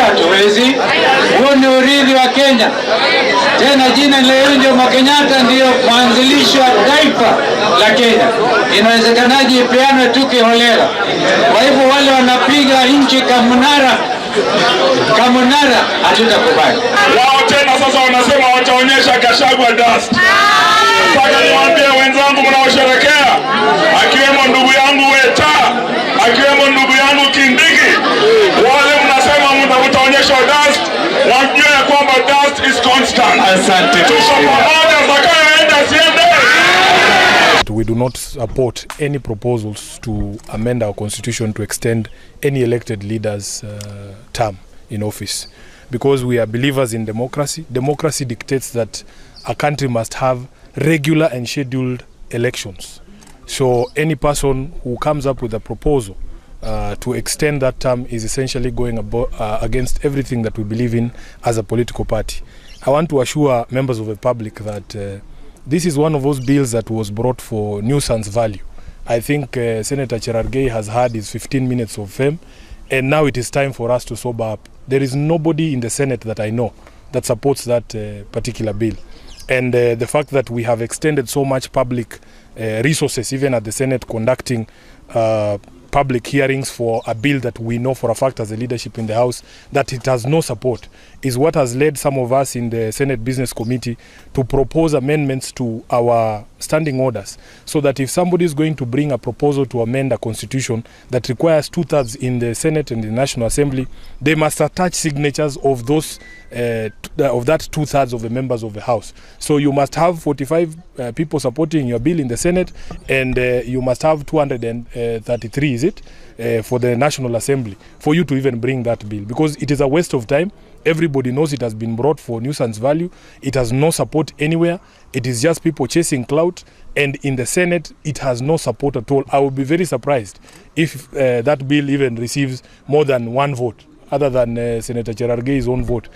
hatuwezi. Huo ni urithi wa Kenya. Tena jina leo ndio Kwe'Miaka ndio mwanzilishi wa taifa la Kenya. Inawezekanaje ipeane tu kiholela? Kwa hivyo wale wanapiga nchi kamunara hatutakubali. Wao tena sasa wanasema wataonyesha Gachagua dust. Nataka niwaambie wenzangu mnaosherekea, akiwemo ndugu yangu Weta, akiwemo ndugu yangu Kindiki, wale mnasema mtaonyesha dust, wajue kwamba dust is constant. Asante. We do not support any proposals to amend our constitution to extend any elected leader's term in office, because we are believers in democracy. Democracy dictates that a country must have regular and scheduled elections. So any person who comes up with a proposal to extend that term is essentially going against everything that we believe in as a political party. I want to assure members of the public that this is one of those bills that was brought for nuisance value. I think Senator Cherargei has had his 15 minutes of fame, and now it is time for us to sober up. There is nobody in the Senate that I know that supports that particular bill. And the fact that we have extended so much public resources, even at the Senate, conducting public hearings for a bill that we know for a fact as a leadership in the House that it has no support, is what has led some of us in the Senate Business Committee to propose amendments to our standing orders, so that if somebody is going to bring a proposal to amend a constitution that requires 2/3 in the Senate and the National Assembly, they must attach signatures of those of that 2/3 of the members of the House. So you must have 45 people supporting your bill in the Senate, and you must have 233, is it, for the National Assembly for you to even bring that bill, because it is a waste of time. Everybody knows it has been brought for nuisance value. It has no support anywhere. It is just people chasing clout, and in the Senate it has no support at all. I would be very surprised if that bill even receives more than one vote, other than Senator Cherargei's own vote.